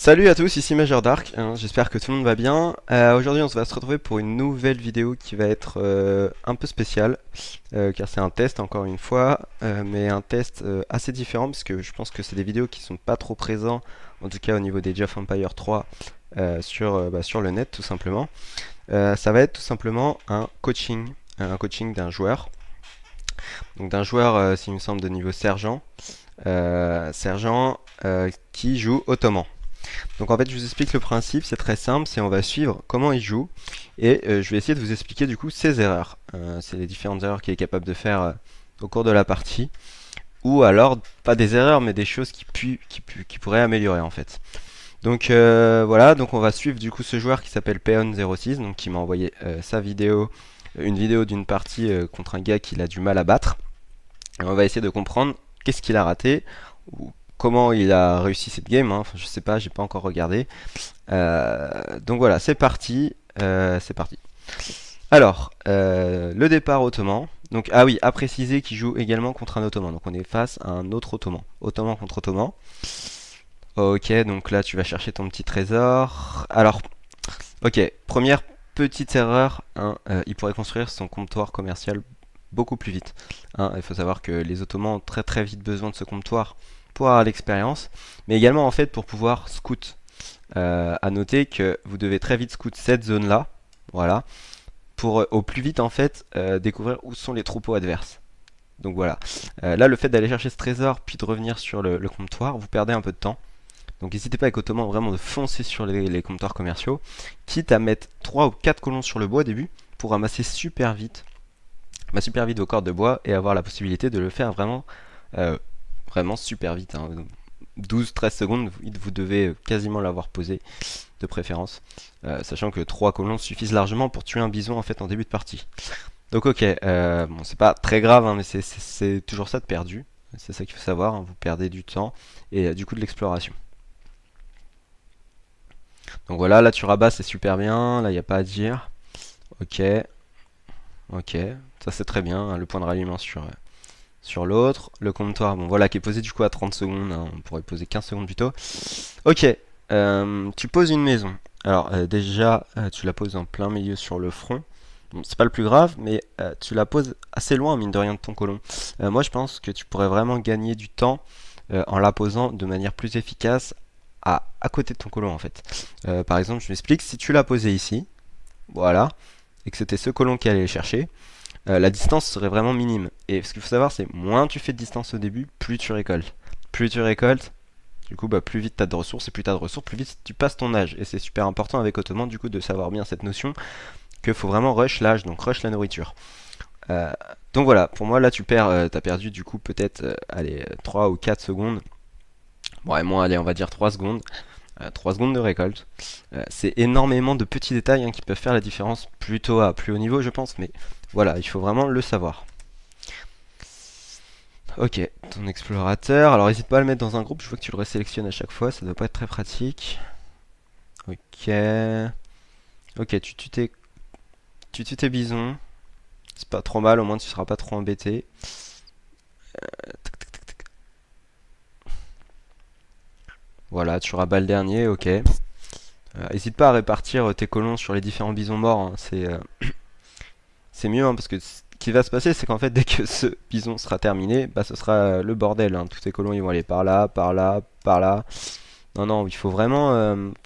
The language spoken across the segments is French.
Salut à tous, ici Major Dark, j'espère que tout le monde va bien. Aujourd'hui on va se retrouver pour une nouvelle vidéo qui va être un peu spéciale, car c'est un test encore une fois, mais un test assez différent parce que je pense que c'est des vidéos qui sont pas trop présents, en tout cas au niveau des Age of Empires 3 sur le net tout simplement. Ça va être tout simplement un coaching d'un joueur, donc d'un joueur s'il me semble de niveau sergent, qui joue ottoman. Donc en fait je vous explique le principe, c'est très simple, c'est on va suivre comment il joue et je vais essayer de vous expliquer du coup ses erreurs. C'est les différentes erreurs qu'il est capable de faire au cours de la partie, ou alors pas des erreurs mais des choses qui pourraient améliorer en fait. Donc voilà, donc on va suivre du coup ce joueur qui s'appelle Peon06, donc qui m'a envoyé sa vidéo, une vidéo d'une partie contre un gars qu'il a du mal à battre. Et on va essayer de comprendre qu'est-ce qu'il a raté, ou comment il a réussi cette game, hein. Enfin, je sais pas, j'ai pas encore regardé. Donc voilà, c'est parti. C'est parti. Alors, le départ ottoman. Donc, ah oui, à préciser qu'il joue également contre un ottoman. Donc on est face à un autre ottoman. Ottoman contre ottoman. Ok, donc là tu vas chercher ton petit trésor. Alors, ok, première petite erreur, hein, il pourrait construire son comptoir commercial beaucoup plus vite, hein. Il faut savoir que les Ottomans ont très très vite besoin de ce comptoir pour avoir l'expérience, mais également en fait pour pouvoir scout. À noter que vous devez très vite scout cette zone là, voilà, pour au plus vite en fait découvrir où sont les troupeaux adverses. Donc voilà, là le fait d'aller chercher ce trésor puis de revenir sur le comptoir, vous perdez un peu de temps. Donc n'hésitez pas avec Ottoman vraiment de foncer sur les comptoirs commerciaux, quitte à mettre 3 ou 4 colons sur le bois au début pour ramasser super vite vos cordes de bois et avoir la possibilité de le faire vraiment super vite, hein. 12-13 secondes, vous devez quasiment l'avoir posé de préférence, sachant que 3 colons suffisent largement pour tuer un bison en fait en début de partie. Donc ok, bon c'est pas très grave, hein, mais c'est toujours ça de perdu, c'est ça qu'il faut savoir, hein, vous perdez du temps et du coup de l'exploration. Donc voilà, là tu rabats, c'est super bien, là il n'y a pas à dire. Ok, ok, ça c'est très bien, hein, le point de ralliement sur l'autre. Le comptoir, bon voilà, qui est posé du coup à 30 secondes, hein, on pourrait poser 15 secondes plus tôt. Ok, tu poses une maison. Alors déjà, tu la poses en plein milieu sur le front. Bon, c'est pas le plus grave, mais tu la poses assez loin, mine de rien, de ton colon. Moi je pense que tu pourrais vraiment gagner du temps en la posant de manière plus efficace à côté de ton colon en fait. Par exemple, je m'explique, si tu l'as posé ici, voilà, et que c'était ce colon qui allait le chercher, la distance serait vraiment minime. Et ce qu'il faut savoir, c'est moins tu fais de distance au début, plus tu récoltes. Plus tu récoltes, du coup, bah, plus vite tu as de ressources, et plus tu as de ressources, plus vite tu passes ton âge. Et c'est super important avec Ottoman, du coup, de savoir bien cette notion qu'il faut vraiment rush l'âge, donc rush la nourriture. Euh, donc voilà, pour moi, là, t'as perdu, du coup, peut-être, allez, 3 ou 4 secondes. Bon, et moins, allez, on va dire 3 secondes. 3 secondes de récolte. C'est énormément de petits détails, hein, qui peuvent faire la différence plutôt à plus haut niveau, je pense, mais voilà, il faut vraiment le savoir. Ok, ton explorateur. Alors n'hésite pas à le mettre dans un groupe, je vois que tu le resélectionnes à chaque fois, ça doit pas être très pratique. Ok. Ok, tu tues tes bisons. C'est pas trop mal, au moins tu seras pas trop embêté. Voilà, tu rabats le dernier, ok. N'hésite pas à répartir tes colons sur les différents bisons morts, hein. C'est mieux, hein, parce que ce qui va se passer, c'est qu'en fait, dès que ce bison sera terminé, bah, ce sera le bordel, hein. Tous tes colons, ils vont aller par là, par là, par là. Non, non, il faut vraiment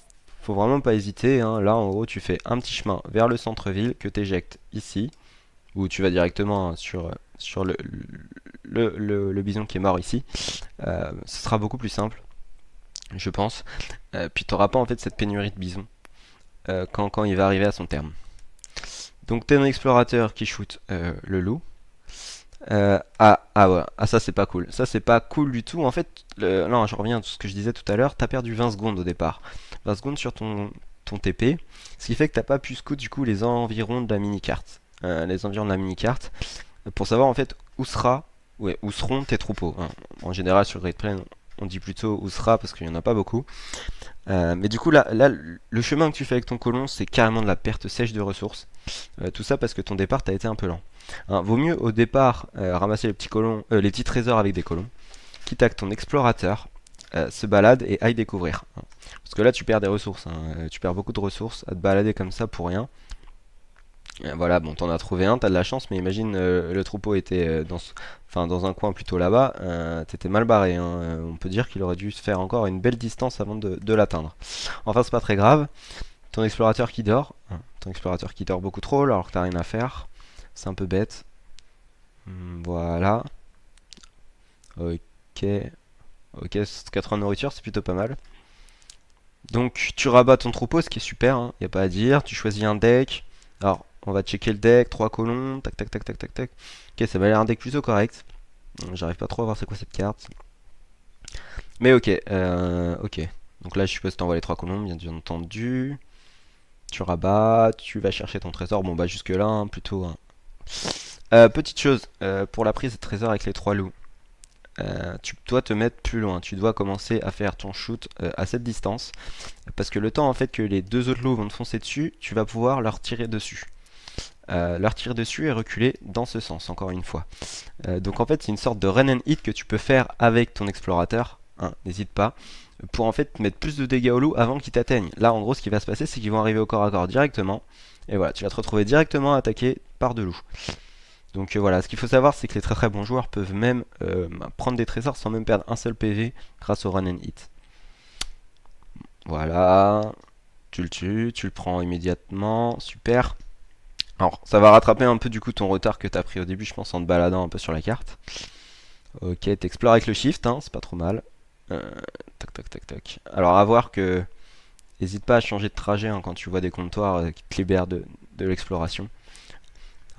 pas hésiter, hein. Là, en gros, tu fais un petit chemin vers le centre-ville que tu éjectes ici, ou tu vas directement, hein, sur le bison qui est mort ici. Ce sera beaucoup plus simple, je pense. Puis tu n'auras pas en fait cette pénurie de bisons quand il va arriver à son terme. Donc t'es un explorateur qui shoot le loup. Ouais, ça c'est pas cool. Ça c'est pas cool du tout. En fait, non, je reviens à tout ce que je disais tout à l'heure. T'as perdu 20 secondes au départ. 20 secondes sur ton TP. Ce qui fait que t'as pas pu scout du coup les environs de la mini-carte. Les environs de la mini-carte. Pour savoir en fait où seront tes troupeaux, hein. En général sur Great Plains, on dit plutôt où sera parce qu'il y en a pas beaucoup. Mais du coup là, le chemin que tu fais avec ton colon, c'est carrément de la perte sèche de ressources. Tout ça parce que ton départ t'a été un peu lent. Hein, vaut mieux au départ ramasser les petits trésors avec des colons, quitte à que ton explorateur se balade et aille découvrir, hein. Parce que là, tu perds des ressources, hein. Tu perds beaucoup de ressources à te balader comme ça pour rien. Voilà, bon, t'en as trouvé un, t'as de la chance, mais imagine le troupeau était enfin, dans un coin plutôt là-bas, t'étais mal barré, hein. On peut dire qu'il aurait dû se faire encore une belle distance avant de l'atteindre. Enfin, c'est pas très grave. Ton explorateur qui dort, hein, ton explorateur qui dort beaucoup trop alors que t'as rien à faire, c'est un peu bête. Voilà, ok, ok, 80 de nourriture, c'est plutôt pas mal. Donc tu rabats ton troupeau, ce qui est super, hein, y a pas à dire. Tu choisis un deck. Alors, on va checker le deck, 3 colons, tac tac tac tac tac tac. Ok, ça m'a l'air un deck plutôt correct. J'arrive pas trop à voir c'est quoi cette carte. Mais ok, ok. Donc là, je suppose que t'envoies les 3 colons, bien entendu. Tu rabats, tu vas chercher ton trésor. Bon bah jusque là, hein, plutôt, hein. Petite chose, pour la prise de trésor avec les 3 loups. Tu dois te mettre plus loin, tu dois commencer à faire ton shoot à cette distance, parce que le temps en fait que les deux autres loups vont te foncer dessus, tu vas pouvoir leur tirer dessus. Leur tirer dessus et reculer dans ce sens, encore une fois. Donc en fait c'est une sorte de run and hit que tu peux faire avec ton explorateur, hein, n'hésite pas, pour en fait mettre plus de dégâts aux loups avant qu'ils t'atteignent. Là en gros ce qui va se passer c'est qu'ils vont arriver au corps à corps directement, et voilà, tu vas te retrouver directement attaqué par deux loups. Donc voilà, ce qu'il faut savoir c'est que les très très bons joueurs peuvent même prendre des trésors sans même perdre un seul PV grâce au run and hit. Voilà, tu le tues, tu le prends immédiatement, super. Alors ça va rattraper un peu du coup ton retard que t'as pris au début je pense en te baladant un peu sur la carte. Ok, t'explores avec le shift, hein, c'est pas trop mal. Tac tac tac tac. Alors à voir que n'hésite pas à changer de trajet hein, quand tu vois des comptoirs qui te libèrent de l'exploration.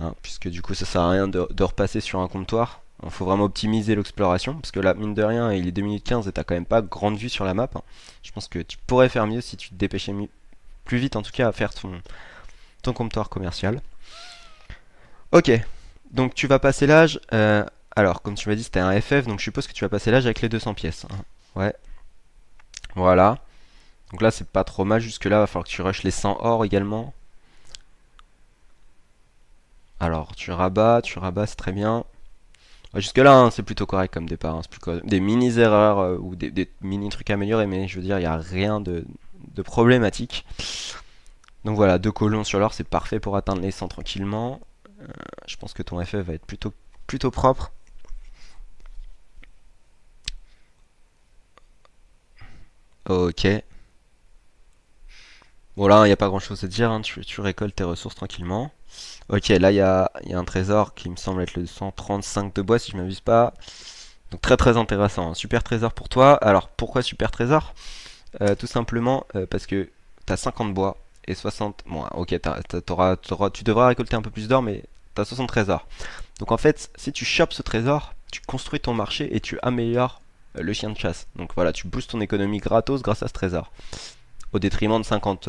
Hein, puisque du coup ça sert à rien de repasser sur un comptoir. Il faut vraiment optimiser l'exploration, parce que là, mine de rien, il est 2 minutes 15 et t'as quand même pas grande vue sur la map, hein. Je pense que tu pourrais faire mieux si tu te dépêchais plus vite, en tout cas, à faire ton comptoir commercial. Ok, donc tu vas passer l'âge. Alors, comme tu m'as dit, c'était un FF, donc je suppose que tu vas passer l'âge avec les 200 pièces, hein. Ouais, voilà. Donc là, c'est pas trop mal. Jusque-là, il va falloir que tu rushes les 100 or également. Alors, tu rabats, c'est très bien. Ouais, jusque-là, hein, c'est plutôt correct comme départ, hein. C'est des mini-erreurs ou des mini-trucs améliorés, mais je veux dire, il n'y a rien de problématique. Donc voilà, deux colons sur l'or, c'est parfait pour atteindre les 100 tranquillement. Je pense que ton FF va être plutôt propre. Ok. Bon là, il n'y a pas grand-chose à dire, hein. Tu récoltes tes ressources tranquillement. Ok, là, il y a un trésor qui me semble être le 135 de bois, si je ne m'abuse pas. Donc très très intéressant, un super trésor pour toi. Alors pourquoi super trésor? Tout simplement parce que t'as 50 bois et 60. Bon, ok, tu devras récolter un peu plus d'or, mais t'as 60 trésors. Donc en fait, si tu chopes ce trésor, tu construis ton marché et tu améliores le chien de chasse. Donc voilà, tu boostes ton économie gratos grâce à ce trésor. Au détriment de 50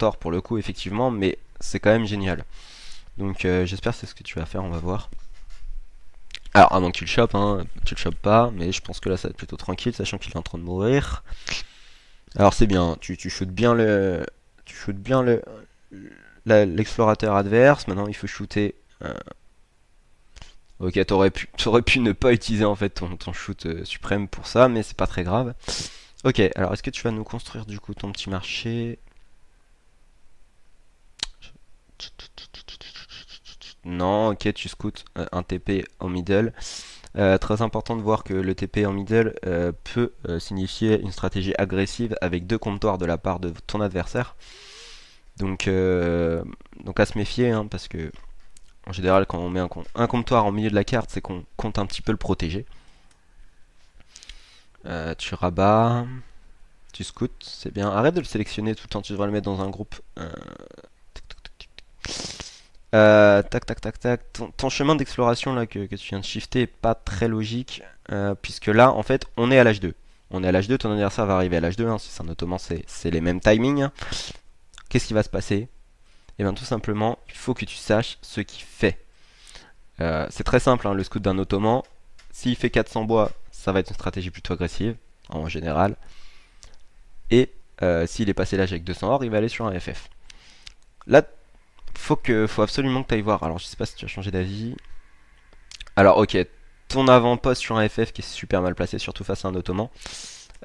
or pour le coup, effectivement, mais c'est quand même génial. Donc j'espère que c'est ce que tu vas faire, on va voir. Alors, à moins que tu le chopes, hein, tu le chopes pas, mais je pense que là ça va être plutôt tranquille, sachant qu'il est en train de mourir. Alors c'est bien, tu shootes bien tu shootes bien l'explorateur adverse. Maintenant il faut shooter. Ok, t'aurais pu ne pas utiliser en fait ton shoot suprême pour ça, mais c'est pas très grave. Ok, alors est-ce que tu vas nous construire du coup ton petit marché? Non, ok, tu scoutes un TP en middle. Très important de voir que le TP en middle peut signifier une stratégie agressive avec deux comptoirs de la part de ton adversaire. Donc, donc à se méfier, hein, parce que en général quand on met un comptoir en milieu de la carte, c'est qu'on compte un petit peu le protéger. Tu rabats, tu scoutes, c'est bien. Arrête de le sélectionner tout le temps, tu devrais le mettre dans un groupe. Tac tac tac tac. Ton chemin d'exploration là que tu viens de shifter est pas très logique, puisque là en fait on est à l'âge 2. On est à l'âge 2, ton adversaire va arriver à l'âge 2, hein, si c'est un ottoman c'est les mêmes timings. Qu'est-ce qui va se passer? Et bien tout simplement, il faut que tu saches ce qu'il fait. C'est très simple, hein, le scout d'un ottoman, s'il fait 400 bois, ça va être une stratégie plutôt agressive, en général. Et s'il est passé l'âge avec 200 or, il va aller sur un FF. Là, faut absolument que tu ailles voir. Alors je sais pas si tu as changé d'avis. Alors ok, ton avant-poste sur un FF qui est super mal placé, surtout face à un ottoman.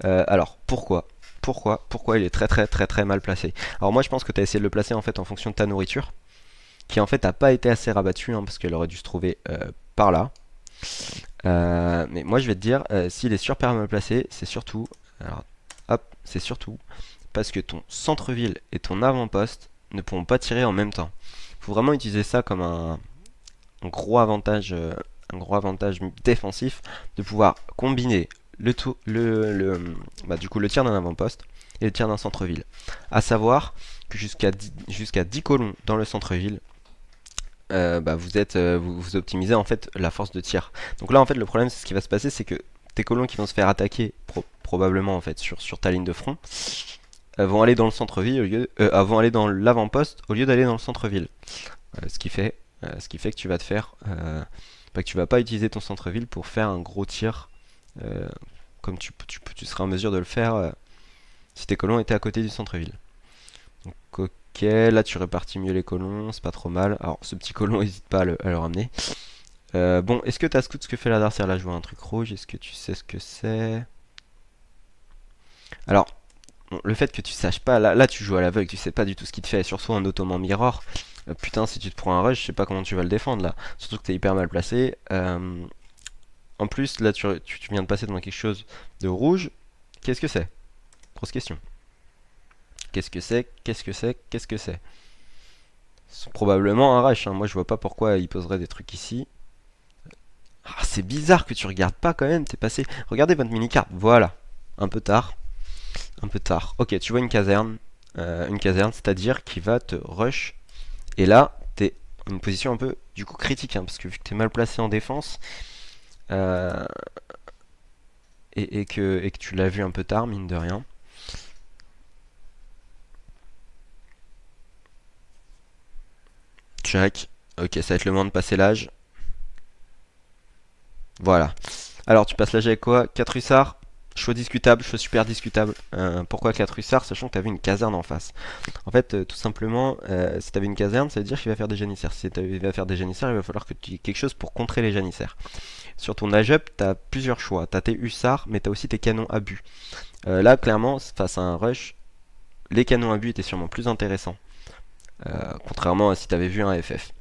Alors pourquoi pourquoi il est très mal placé. Alors moi je pense que tu as essayé de le placer en fait en fonction de ta nourriture, qui en fait n'a pas été assez rabattue, hein, parce qu'elle aurait dû se trouver par là. Mais moi je vais te dire, s'il est super mal placé, c'est surtout, alors, hop, c'est surtout parce que ton centre-ville et ton avant-poste ne pourront pas tirer en même temps. Il faut vraiment utiliser ça comme un gros avantage défensif, de pouvoir combiner du coup, le tir d'un avant-poste et le tir d'un centre-ville. À savoir que jusqu'à 10 colons dans le centre-ville, vous optimisez en fait la force de tir. Donc là en fait le problème, c'est ce qui va se passer, c'est que tes colons qui vont se faire attaquer probablement en fait sur ta ligne de front vont aller dans le centre-ville vont aller dans l'avant-poste au lieu d'aller dans le centre-ville. Ce qui fait que tu vas te faire que tu vas pas utiliser ton centre-ville pour faire un gros tir comme tu seras en mesure de le faire si tes colons étaient à côté du centre-ville. Donc ok, là tu répartis mieux les colons, c'est pas trop mal. Alors ce petit colon, n'hésite pas à le ramener. Bon, est-ce que tu as scout ce que fait l'adversaire? Là je vois un truc rouge, est-ce que tu sais ce que c'est? Alors, bon, le fait que tu saches pas, là tu joues à l'aveugle, tu sais pas du tout ce qu'il te fait, surtout en ottoman mirror. Putain, si tu te prends un rush, je sais pas comment tu vas le défendre là. Surtout que t'es hyper mal placé. En plus, là tu viens de passer devant quelque chose de rouge. Qu'est-ce que c'est? Grosse question. Qu'est-ce que c'est? Qu'est-ce que c'est? Qu'est-ce que c'est? C'est probablement un rush, hein. Moi je vois pas pourquoi il poserait des trucs ici. Ah, c'est bizarre que tu regardes pas quand même, t'es passé. Regardez votre mini-carte, voilà. Un peu tard. Un peu tard. Ok, tu vois une caserne. C'est-à-dire qu'il va te rush. Et là, t'es en une position un peu du coup critique, hein, parce que vu que t'es mal placé en défense, euh, et que tu l'as vu un peu tard, mine de rien. Check. Ok, ça va être le moment de passer l'âge. Voilà. Alors, tu passes l'âge avec quoi? 4 hussards. Choix discutable, choix super discutable. Pourquoi 4 hussards, sachant que tu avais une caserne en face? En fait, tout simplement, si tu avais une caserne, ça veut dire qu'il va faire des janissaires. Si il va faire des janissaires, il va falloir que tu aies quelque chose pour contrer les janissaires. Sur ton âge up, tu as plusieurs choix. Tu as tes hussards, mais tu as aussi tes canons à but. Là, clairement, face à un rush, les canons à but étaient sûrement plus intéressants. Contrairement à si tu avais vu un FF.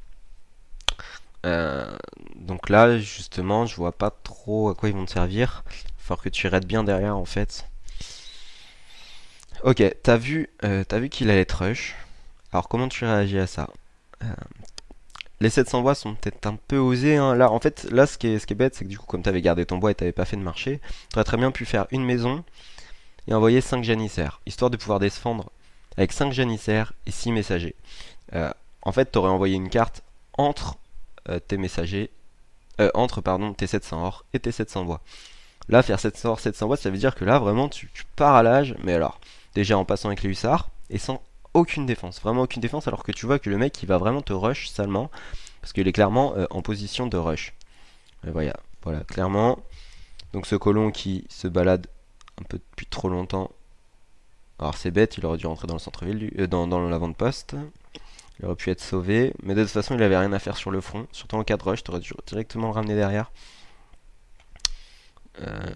Donc là, justement, je vois pas trop à quoi ils vont te servir. Il va falloir que tu raides bien derrière, en fait. Ok, t'as vu qu'il allait être rush. Alors, comment tu réagis à ça? Euh, les 700 voix sont peut-être un peu osés, hein. Là, en fait, là, ce qui est bête, c'est que du coup, comme t'avais gardé ton bois et t'avais pas fait de marché, t'aurais très bien pu faire une maison et envoyer 5 janissaires, histoire de pouvoir défendre avec 5 janissaires et 6 messagers. En fait, t'aurais envoyé une carte entre tes messagers, entre tes 700 or et tes 700 bois. Là, faire 700 or, 700 bois, ça veut dire que là, vraiment, tu pars à l'âge, mais alors, déjà en passant avec les hussards, et sans aucune défense, vraiment aucune défense, alors que tu vois que le mec, il va vraiment te rush salement, parce qu'il est clairement en position de rush. Voilà, clairement. Donc ce colon qui se balade un peu depuis trop longtemps, alors c'est bête, il aurait dû rentrer dans le centre-ville, dans l'avant-poste. Il aurait pu être sauvé, mais de toute façon il avait rien à faire sur le front, surtout en cas de rush, t'aurais dû directement le ramener derrière.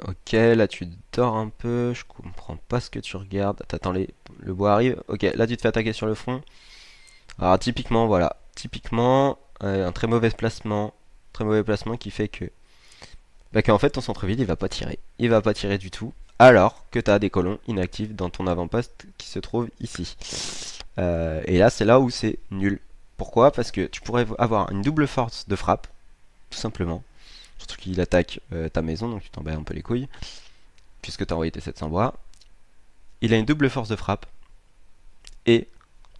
Ok, là tu dors un peu, je comprends pas ce que tu regardes. T'attends le bois arrive. Ok, là tu te fais attaquer sur le front. Alors typiquement, voilà, typiquement un très mauvais placement qui fait que qu'en fait ton centre-ville il va pas tirer du tout, alors que t'as des colons inactifs dans ton avant-poste qui se trouvent ici. Et là c'est là où c'est nul. Pourquoi? Parce que tu pourrais avoir une double force de frappe, tout simplement. Surtout qu'il attaque ta maison, donc tu t'en bats un peu les couilles, puisque tu as envoyé tes 700 bois. Il a une double force de frappe, et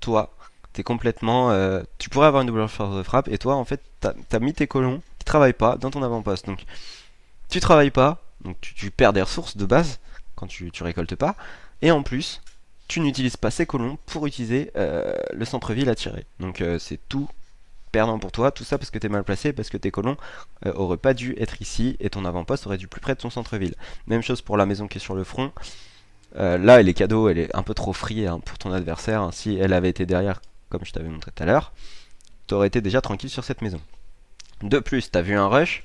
toi, t'es complètement... tu pourrais avoir une double force de frappe, et toi, en fait, t'as mis tes colons qui travaillent pas dans ton avant-poste. Donc, tu travailles pas, donc tu perds des ressources de base quand tu récoltes pas, et en plus, tu n'utilises pas ces colons pour utiliser le centre-ville à tirer. Donc, c'est tout perdant pour toi, tout ça parce que t'es mal placé, parce que tes colons auraient pas dû être ici et ton avant-poste aurait dû plus près de ton centre-ville. Même chose pour la maison qui est sur le front. Là, elle est cadeau, elle est un peu trop free, hein, pour ton adversaire, hein. Si elle avait été derrière, comme je t'avais montré tout à l'heure, t'aurais été déjà tranquille sur cette maison. De plus, t'as vu un rush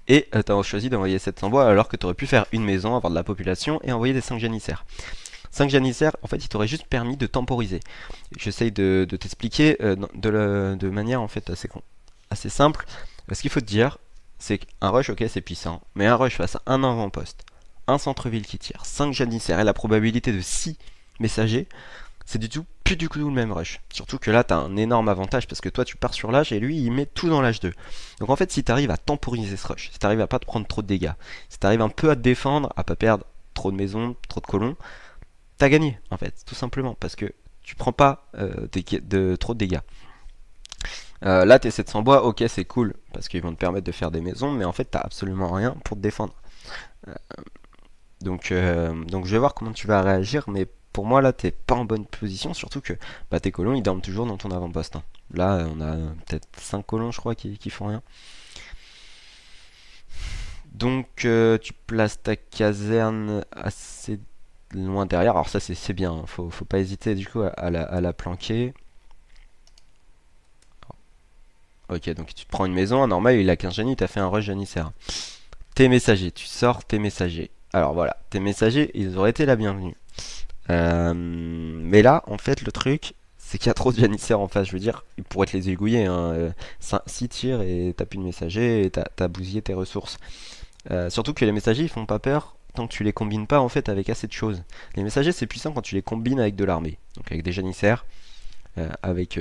et t'as choisi d'envoyer 700 bois alors que t'aurais pu faire une maison, avoir de la population et envoyer des 5 janissaires. 5 janissaires, en fait, il t'aurait juste permis de temporiser. J'essaye de t'expliquer de manière en fait assez simple. Ce qu'il faut te dire, c'est qu'un rush, ok, c'est puissant, mais un rush face à un avant-poste, un centre-ville qui tire, 5 janissaires et la probabilité de 6 messagers, c'est du tout plus du tout le même rush. Surtout que là, tu as un énorme avantage parce que toi, tu pars sur l'âge et lui, il met tout dans l'âge 2. Donc en fait, si tu arrives à temporiser ce rush, si tu arrives à pas te prendre trop de dégâts, si tu arrives un peu à te défendre, à pas perdre trop de maisons, trop de colons, t'as gagné en fait, tout simplement parce que tu prends pas trop de dégâts. Là, tes 700 bois, ok, c'est cool parce qu'ils vont te permettre de faire des maisons, mais en fait, t'as absolument rien pour te défendre. Euh, donc je vais voir comment tu vas réagir, mais pour moi là t'es pas en bonne position, surtout que bah, tes colons ils dorment toujours dans ton avant-poste, hein. Là on a peut-être 5 colons je crois qui font rien. Donc tu places ta caserne assez loin derrière, alors ça c'est bien, hein. Faut pas hésiter du coup à la planquer. Ok, donc tu te prends une maison, normal il a 15 génies, t'as fait un rush janissaire. Tes messagers, tu sors tes messagers. Alors voilà, tes messagers ils auraient été la bienvenue. Mais là, en fait, le truc, c'est qu'il y a trop de janissaires en face. Je veux dire, ils pourraient te les aiguiller, hein. 6 tirs et t'as plus de messagers et t'as bousillé tes ressources. Surtout que les messagers, ils font pas peur tant que tu les combines pas en fait avec assez de choses. Les messagers, c'est puissant quand tu les combines avec de l'armée. Donc avec des janissaires, avec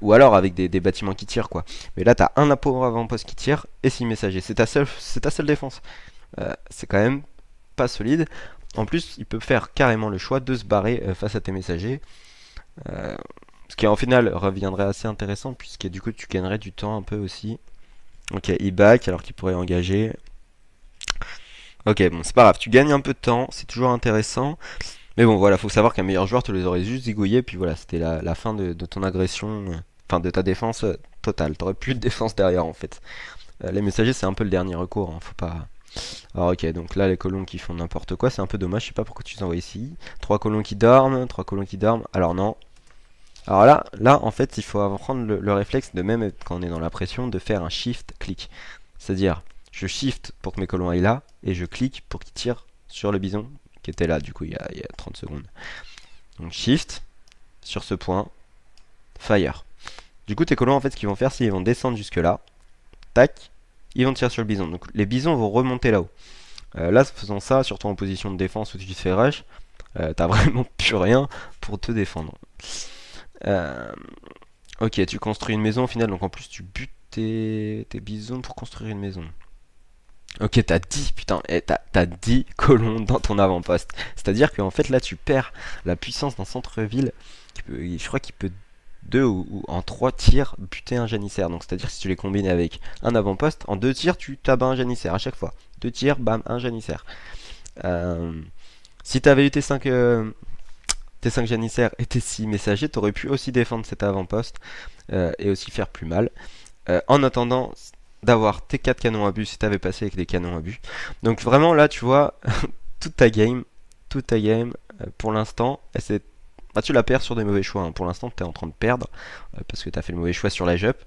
ou alors avec des bâtiments qui tirent quoi. Mais là, t'as un avant-poste qui tire et 6 messagers. C'est ta seule défense. C'est quand même pas solide. En plus, il peut faire carrément le choix de se barrer face à tes messagers. Euh, Ce qui en final reviendrait assez intéressant, puisque du coup tu gagnerais du temps un peu aussi. Ok, il back alors qu'il pourrait engager. Ok, bon, c'est pas grave, tu gagnes un peu de temps, c'est toujours intéressant. Mais bon, voilà, faut savoir qu'un meilleur joueur te les aurait juste zigouillés, puis voilà, c'était la fin de ton agression, enfin de ta défense totale. T'aurais plus de défense derrière en fait. Les messagers, c'est un peu le dernier recours, hein, faut pas. Alors ok, donc là les colons qui font n'importe quoi, c'est un peu dommage, je sais pas pourquoi tu les envoies ici. Trois colons qui dorment, trois colons qui dorment, alors non. Alors là en fait il faut apprendre le réflexe de même quand on est dans la pression de faire un shift-click. C'est-à-dire, je shift pour que mes colons aillent là, et je clique pour qu'ils tirent sur le bison qui était là du coup il y a 30 secondes. Donc shift, sur ce point, fire. Du coup tes colons en fait ce qu'ils vont faire c'est qu'ils vont descendre jusque là, tac, ils vont tirer sur le bison. Donc les bisons vont remonter là-haut. Là, faisant ça, surtout en position de défense où tu te fais rush, t'as vraiment plus rien pour te défendre. Euh, ok, tu construis une maison au final, donc en plus tu butes tes bisons pour construire une maison. Ok, t'as 10, putain, t'as 10 colons dans ton avant-poste. C'est-à-dire qu'en fait là tu perds la puissance d'un centre-ville. Je crois qu'il peut 2 ou en 3 tirs buter un janissaire. Donc c'est-à-dire si tu les combines avec un avant-poste, en 2 tirs tu tabats un janissaire à chaque fois. 2 tirs, bam, un janissaire. Euh, Si t'avais eu tes 5 janissaires et tes 6 messagers, t'aurais pu aussi défendre cet avant-poste et aussi faire plus mal. En attendant d'avoir tes 4 canons à but si t'avais passé avec des canons à but. Donc vraiment là tu vois, toute ta game, pour l'instant, bah, tu la perds sur des mauvais choix, hein. Pour l'instant tu es en train de perdre parce que tu as fait le mauvais choix sur la jup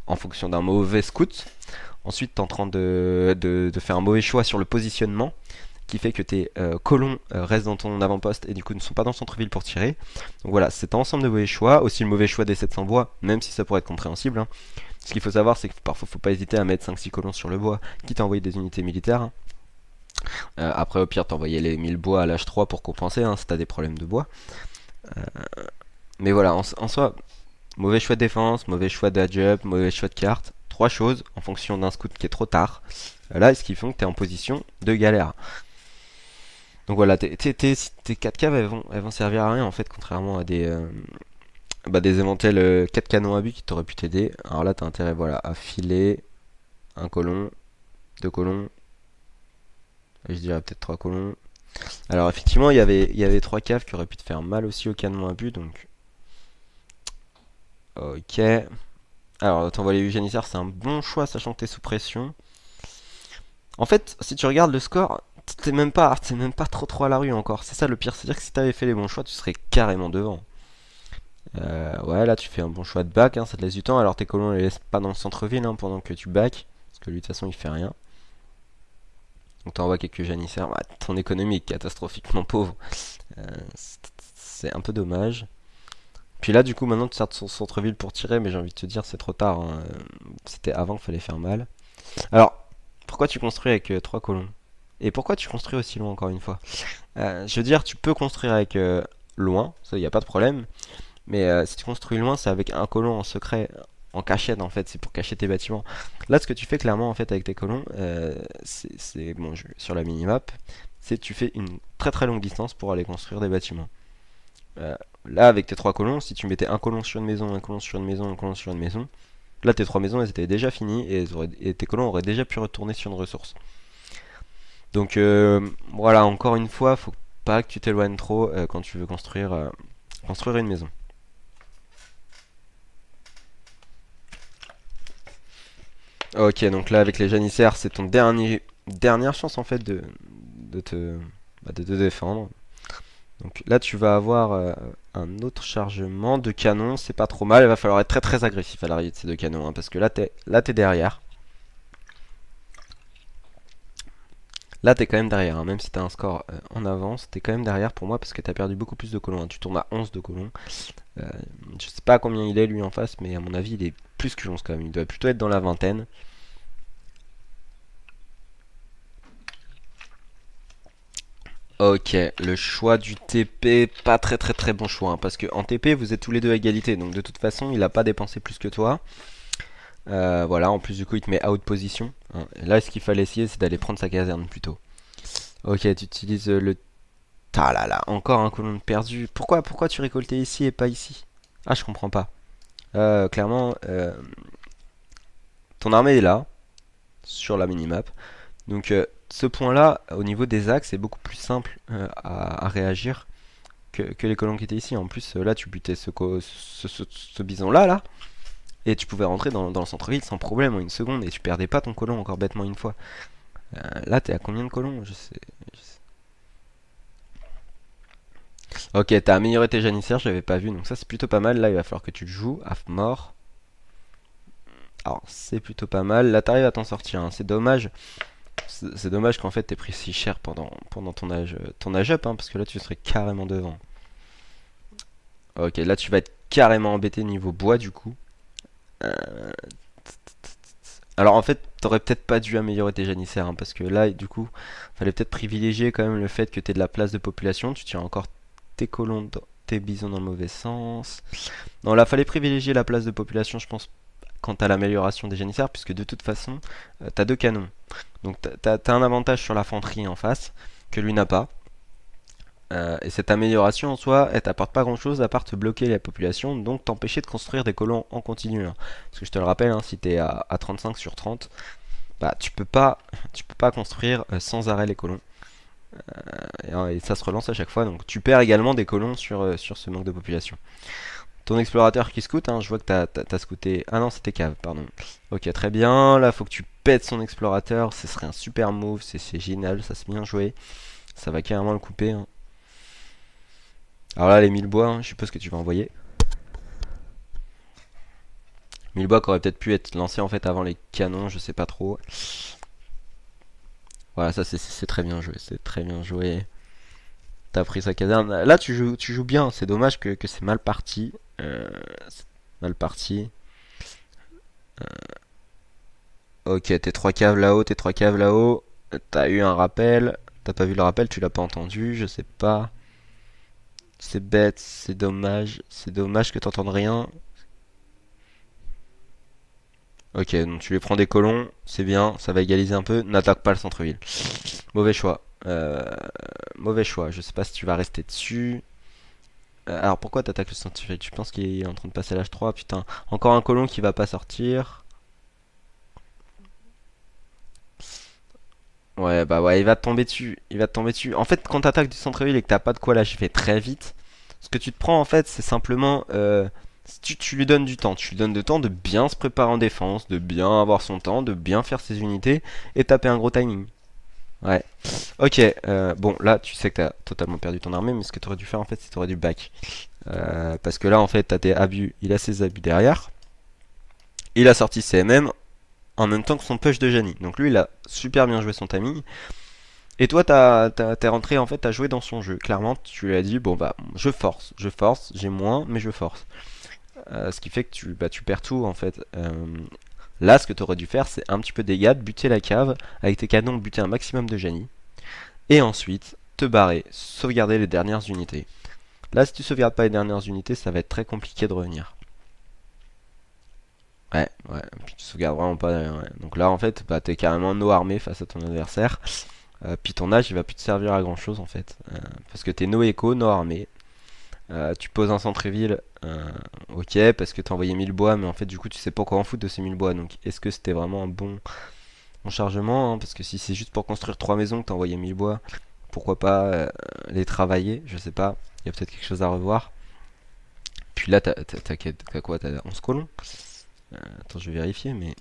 en fonction d'un mauvais scout. Ensuite tu es en train de faire un mauvais choix sur le positionnement qui fait que tes colons restent dans ton avant-poste et du coup ne sont pas dans le centre-ville pour tirer. Donc voilà, c'est un ensemble de mauvais choix. Aussi le mauvais choix des 700 bois, même si ça pourrait être compréhensible, hein. Ce qu'il faut savoir, c'est que parfois faut pas hésiter à mettre 5-6 colons sur le bois, quitte à envoyer des unités militaires, hein. Après au pire t'envoyer les 1000 bois à l'âge 3 pour compenser, hein, si t'as des problèmes de bois. Euh, mais voilà, en soi, mauvais choix de défense, mauvais choix d'adjup, mauvais choix de carte. Trois choses en fonction d'un scout qui est trop tard. Là, ce qui font que tu es en position de galère. Donc voilà, tes 4 caves elles vont servir à rien en fait, contrairement à des éventuels 4 canons à but qui t'auraient pu t'aider. Alors là, t'as intérêt voilà, à filer un colon, deux colons, je dirais peut-être 3 colons. Alors effectivement, il y avait 3 caves qui auraient pu te faire mal aussi au canon à but, donc ok. Alors t'envoies les janissaires, c'est un bon choix sachant que t'es sous pression. En fait, si tu regardes le score, t'es même pas trop à la rue encore. C'est ça le pire, c'est-à-dire que si t'avais fait les bons choix, tu serais carrément devant. Ouais, là tu fais un bon choix de back, hein, ça te laisse du temps. Alors tes colons les laissent pas dans le centre-ville, hein, pendant que tu back, parce que lui de toute façon il fait rien. Donc t'envoies quelques janissaires. Bah, ton économie est catastrophiquement pauvre. Euh, c'est un peu dommage. Puis là, du coup, maintenant tu sors de son centre-ville pour tirer, mais j'ai envie de te dire, c'est trop tard, hein. C'était avant qu'il fallait faire mal. Alors, pourquoi tu construis avec 3 colons? Et pourquoi tu construis aussi loin, encore une fois? Je veux dire, tu peux construire avec loin, ça, y a pas de problème. Mais si tu construis loin, c'est avec un colon en secret, en cachette en fait, c'est pour cacher tes bâtiments. Là, ce que tu fais clairement en fait avec tes colons, bon, sur la minimap, c'est tu fais une très très longue distance pour aller construire des bâtiments. Euh, Là, avec tes 3 colons, si tu mettais un colon sur une maison, un colon sur une maison, un colon sur une maison, là tes 3 maisons elles étaient déjà finies et, et tes colons auraient déjà pu retourner sur une ressource. Donc voilà, encore une fois, faut pas que tu t'éloignes trop quand tu veux construire une maison. Ok, donc là avec les janissaires, c'est ton dernière chance en fait de te, de te défendre. Donc là tu vas avoir un autre chargement de canon, c'est pas trop mal, il va falloir être très très agressif à l'arrivée de ces 2 canons, hein, parce que là t'es derrière. Là t'es quand même derrière, hein, même si t'as un score en avance, t'es quand même derrière pour moi parce que t'as perdu beaucoup plus de colons, hein. Tu tournes à 11 de colons. Euh, je sais pas à combien il est lui en face, mais à mon avis il est plus que 11 quand même, il doit plutôt être dans la vingtaine. Ok, le choix du TP, pas très très très bon choix, hein, parce que en TP vous êtes tous les deux à égalité, donc de toute façon il a pas dépensé plus que toi. Voilà, en plus du coup il te met out position, hein. Là ce qu'il fallait essayer c'est d'aller prendre sa caserne plutôt. Ok, tu utilises le... Ah là là, encore un colon de perdu. Pourquoi tu récoltais ici et pas ici? Ah, je comprends pas. Clairement, ton armée est là, sur la minimap. Donc ce point-là, au niveau des axes, c'est beaucoup plus simple à réagir que les colons qui étaient ici. En plus, là, tu butais ce bison-là, là, et tu pouvais rentrer dans le centre-ville sans problème en une seconde, et tu perdais pas ton colon encore bêtement une fois. Là, t'es à combien de colons? Je sais. Ok, t'as amélioré tes janissaires, je l'avais pas vu, donc ça c'est plutôt pas mal. Là, il va falloir que tu le joues à mort. Alors, c'est plutôt pas mal. Là, t'arrives à t'en sortir, hein. C'est dommage. C'est dommage qu'en fait t'aies pris si cher pendant ton âge up, hein, parce que là tu serais carrément devant. Ok, là tu vas être carrément embêté niveau bois du coup. Euh, Alors en fait, t'aurais peut-être pas dû améliorer tes janissaires, hein, parce que là, du coup, fallait peut-être privilégier quand même le fait que t'aies de la place de population. Tu tiens encore tes colons, tes bisons dans le mauvais sens. Non, là, fallait privilégier la place de population, je pense, quant à l'amélioration des janissaires, puisque de toute façon, t'as 2 canons. Donc t'as un avantage sur l'infanterie en face, que lui n'a pas. Et cette amélioration en soi, elle t'apporte pas grand chose à part te bloquer la population, donc t'empêcher de construire des colons en continu, hein. Parce que je te le rappelle, hein, si t'es à 35 sur 30, bah tu peux pas construire sans arrêt les colons. Et ça se relance à chaque fois, donc tu perds également des colons sur ce manque de population. Ton explorateur qui scoute, hein, je vois que t'as scouté. Ah non, c'était cave, pardon. Ok, très bien. Là, faut que tu pètes son explorateur. Ce serait un super move. C'est génial. Ça c'est bien joué. Ça va carrément le couper, hein. Alors là, les 1000 bois, hein, je suppose que tu vas envoyer. 1000 bois qui auraient peut-être pu être lancés en fait avant les canons, je sais pas trop. Voilà, ça c'est très bien joué. C'est très bien joué. T'as pris sa caserne. Là, tu joues bien. C'est dommage que c'est mal parti. C'est mal parti. Ok, tes 3 caves là-haut, tes 3 caves là-haut. T'as eu un rappel. T'as pas vu le rappel, tu l'as pas entendu, je sais pas. C'est bête, c'est dommage. C'est dommage que t'entendes rien. Ok, donc tu lui prends des colons, c'est bien, ça va égaliser un peu. N'attaque pas le centre-ville. Mauvais choix. Mauvais choix. Je sais pas si tu vas rester dessus. Alors pourquoi t'attaques le centre-ville? Tu penses qu'il est en train de passer l'âge 3? Putain, encore un colon qui va pas sortir. Ouais, bah ouais, il va te tomber dessus. Il va te tomber dessus. En fait, quand t'attaques du centre-ville et que t'as pas de quoi l'achever très vite, ce que tu te prends en fait, c'est simplement. Tu lui donnes du temps. Tu lui donnes du temps de bien se préparer en défense, de bien avoir son temps, de bien faire ses unités et taper un gros timing. Ouais. Ok, bon, là, tu sais que t'as totalement perdu ton armée, mais ce que t'aurais dû faire en fait, c'est t'aurais dû back. Parce que là, en fait, t'as tes abus. Il a ses abus derrière. Il a sorti ses MM en même temps que son push de Jani. Donc lui, il a super bien joué son timing. Et toi, t'es rentré, en fait, t'as joué dans son jeu. Clairement, tu lui as dit, bon bah, je force, j'ai moins, mais je force. Ce qui fait que tu perds tout, en fait. Là, ce que tu aurais dû faire, c'est un petit peu de dégâts, buter la cave, avec tes canons, buter un maximum de génie. Et ensuite, te barrer, sauvegarder les dernières unités. Là, si tu sauvegardes pas les dernières unités, ça va être très compliqué de revenir. Ouais, puis tu sauvegardes vraiment pas. Ouais. Donc là, en fait, bah, t'es carrément no armé face à ton adversaire. Puis ton âge, il va plus te servir à grand chose, en fait. Parce que t'es no écho, no armé. Tu poses un centre-ville, ok, parce que t'as envoyé 1000 bois, mais en fait, du coup, tu sais pas quoi en foutre de ces 1000 bois. Donc, est-ce que c'était vraiment un bon chargement, hein? Parce que si c'est juste pour construire 3 maisons que t'as envoyé 1000 bois, pourquoi pas les travailler? Je sais pas. Il y a peut-être quelque chose à revoir. Puis là, t'as quoi? T'as 11 colons? Attends, je vais vérifier, mais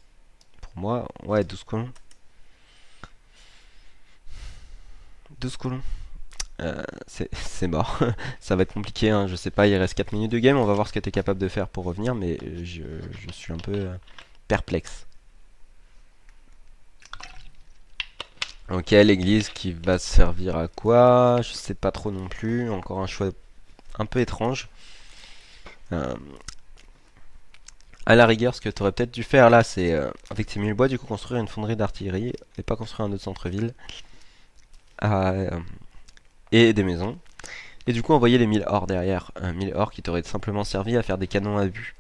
pour moi, ouais, 12 colons. 12 colons. C'est mort. Ça va être compliqué, hein. Je sais pas, il reste 4 minutes de game. On va voir ce que t'es capable de faire pour revenir, mais je suis un peu perplexe. Ok, l'église qui va servir à quoi? Je sais pas trop non plus. Encore un choix un peu étrange. Euh, à la rigueur, ce que tu aurais peut-être dû faire là, c'est avec tes 1000 bois, du coup, construire une fonderie d'artillerie et pas construire un autre centre-ville et des maisons. Et du coup, envoyer les 1000 ors derrière. 1000 ors qui t'auraient simplement servi à faire des canons à vue.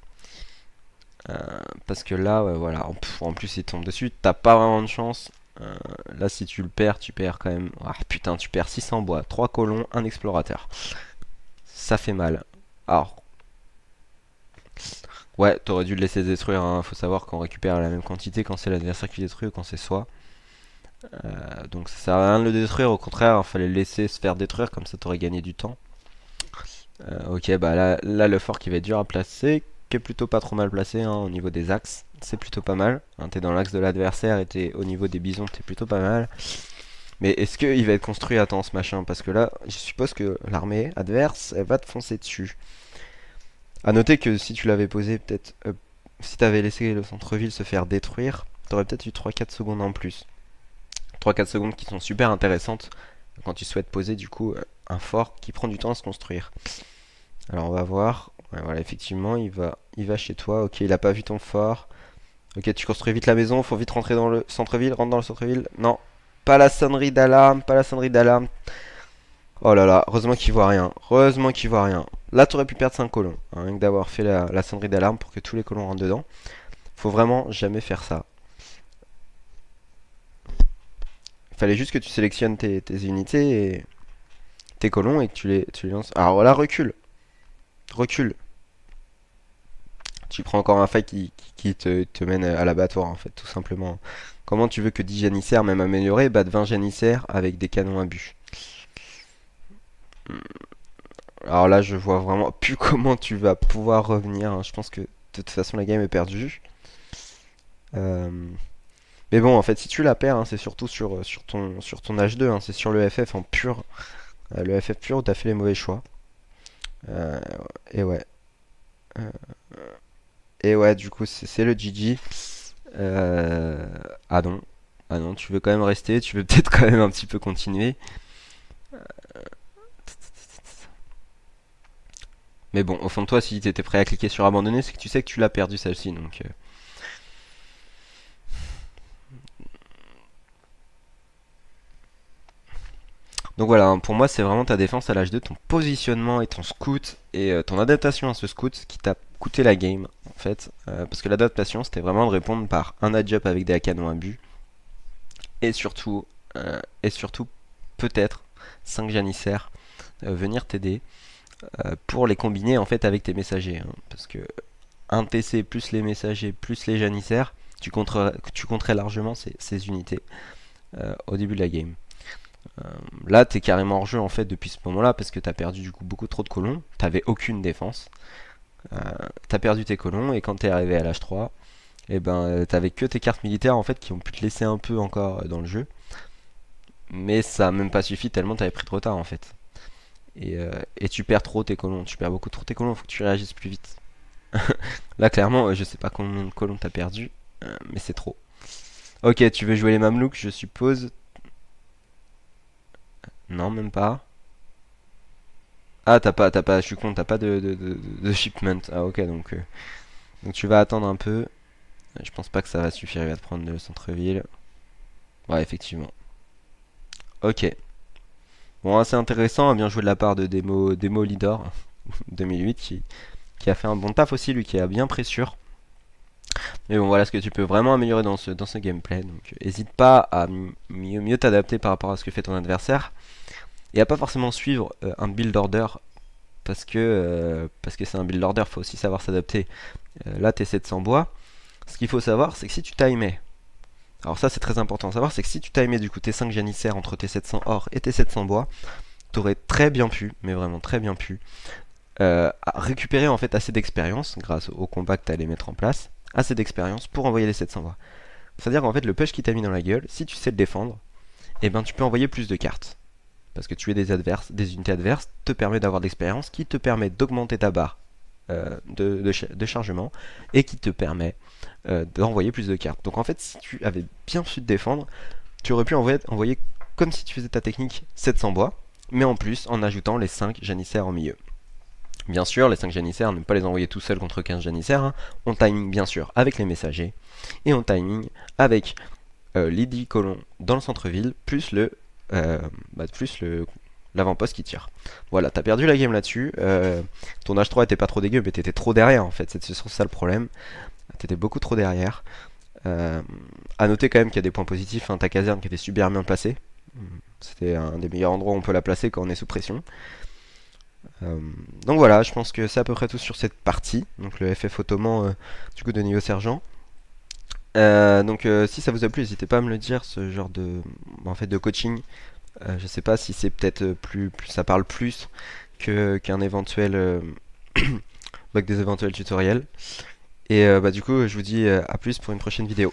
Parce que là, ouais, voilà, en plus, il tombe dessus. T'as pas vraiment de chance. Là, si tu le perds, tu perds quand même. Ah putain, tu perds 600 bois, 3 colons, un explorateur. Ça fait mal. Alors, ouais, t'aurais dû le laisser détruire, hein. Faut savoir qu'on récupère la même quantité quand c'est l'adversaire qui détruit ou quand c'est soi. Donc ça sert à rien de le détruire, au contraire, il fallait le laisser se faire détruire, comme ça t'aurais gagné du temps. Ok, bah là, le fort qui va être dur à placer, qui est plutôt pas trop mal placé, hein, au niveau des axes. C'est plutôt pas mal. Hein, t'es dans l'axe de l'adversaire et t'es au niveau des bisons, t'es plutôt pas mal. Mais est-ce qu'il va être construit à temps ce machin? Parce que là, je suppose que l'armée adverse, elle va te foncer dessus. A noter que si tu l'avais posé, peut-être, si t'avais laissé le centre-ville se faire détruire, t'aurais peut-être eu 3-4 secondes en plus. 3-4 secondes qui sont super intéressantes quand tu souhaites poser du coup un fort qui prend du temps à se construire. Alors on va voir. Ouais, voilà, effectivement, il va chez toi. Ok, il a pas vu ton fort. Ok, tu construis vite la maison. Faut vite rentrer dans le centre-ville. Rentre dans le centre-ville. Non, pas la sonnerie d'alarme. Pas la sonnerie d'alarme. Oh là là, heureusement qu'il voit rien. Heureusement qu'il voit rien. Là, t'aurais pu perdre 5 colons. Hein, rien que d'avoir fait la sonnerie d'alarme pour que tous les colons rentrent dedans. Faut vraiment jamais faire ça. Il fallait juste que tu sélectionnes tes unités et tes colons et que tu les lances. Alors voilà, recule. Recule. Tu prends encore un fight qui te mène à l'abattoir en fait, tout simplement. Comment tu veux que 10 janissaires, même améliorés, battent 20 janissaires avec des canons à but? Alors là, je vois vraiment plus comment tu vas pouvoir revenir, hein. Je pense que de toute façon, la game est perdue. Euh, Mais bon, en fait, si tu la perds, hein, c'est surtout sur ton H2, hein, c'est sur le FF en pur. Le FF pur où t'as fait les mauvais choix. Euh, et ouais. Euh, et ouais, du coup, c'est le GG. Euh, Ah non. Ah non, tu veux quand même rester, tu veux peut-être quand même un petit peu continuer. Mais bon, au fond de toi, si t'étais prêt à cliquer sur abandonner, c'est que tu sais que tu l'as perdu celle-ci. Donc voilà, hein, pour moi, c'est vraiment ta défense à l'H2, ton positionnement et ton scout et ton adaptation à ce scout qui t'a coûté la game en fait. Parce que l'adaptation, c'était vraiment de répondre par un adjup avec des canons à but et surtout peut-être 5 janissaires venir t'aider pour les combiner en fait avec tes messagers, hein. Parce que un TC plus les messagers plus les janissaires, tu compterais largement ces unités au début de la game. Là, t'es carrément hors jeu en fait depuis ce moment-là parce que t'as perdu du coup beaucoup trop de colons. T'avais aucune défense. Euh, T'as perdu tes colons et quand t'es arrivé à l'âge 3, et ben t'avais que tes cartes militaires en fait qui ont pu te laisser un peu encore dans le jeu. Mais ça a même pas suffi tellement t'avais pris de retard en fait. Et tu perds trop tes colons. Tu perds beaucoup trop tes colons. Faut que tu réagisses plus vite. Là, clairement, je sais pas combien de colons t'as perdu, mais c'est trop. Ok, tu veux jouer les Mamelouks, je suppose. Non, même pas. Ah, je suis con, t'as pas de shipment. Ah, ok, donc tu vas attendre un peu. Je pense pas que ça va suffire, il va te prendre le centre-ville. Ouais, effectivement. Ok. Bon, assez intéressant, bien joué de la part de Demo Leader 2008 qui a fait un bon taf aussi, lui qui a bien pressure. Mais bon, voilà ce que tu peux vraiment améliorer dans ce gameplay. Donc, hésite pas à mieux t'adapter par rapport à ce que fait ton adversaire. Et à pas forcément suivre un build order parce que c'est un build order, faut aussi savoir s'adapter. Là, t'es 700 bois. Ce qu'il faut savoir, c'est que si tu timais, alors ça c'est très important à savoir, c'est que si tu timais du coup tes 5 janissaires entre tes 700 or et tes 700 bois, t'aurais très bien pu, mais vraiment très bien pu, récupérer en fait assez d'expérience grâce au combat que tu allais mettre en place, assez d'expérience pour envoyer les 700 voix. C'est-à-dire qu'en fait le push qui t'a mis dans la gueule, si tu sais le défendre, eh ben tu peux envoyer plus de cartes. Parce que tuer des unités adverses te permet d'avoir de l'expérience qui te permet d'augmenter ta barre de chargement et qui te permet d'envoyer plus de cartes. Donc en fait si tu avais bien su te défendre, tu aurais pu envoyer comme si tu faisais ta technique 700 bois, mais en plus en ajoutant les 5 janissaires au milieu. Bien sûr, les 5 janissaires, ne pas les envoyer tout seuls contre 15 janissaires. Hein. On timing bien sûr avec les messagers. Et on timing avec les 10 colons dans le centre-ville, plus l'avant-poste qui tire. Voilà, t'as perdu la game là-dessus. Ton H3 était pas trop dégueu, mais t'étais trop derrière en fait. C'est sur ça le problème. T'étais beaucoup trop derrière. À noter quand même qu'il y a des points positifs. Hein. Ta caserne qui était super bien placée. C'était un des meilleurs endroits où on peut la placer quand on est sous pression. Euh, donc voilà, je pense que c'est à peu près tout sur cette partie. Donc le FF Ottoman du coup de niveau sergent. Si ça vous a plu, n'hésitez pas à me le dire, ce genre de coaching. Je sais pas si c'est peut-être ça parle plus qu'un éventuel que des éventuels tutoriels. Et du coup, je vous dis à plus pour une prochaine vidéo.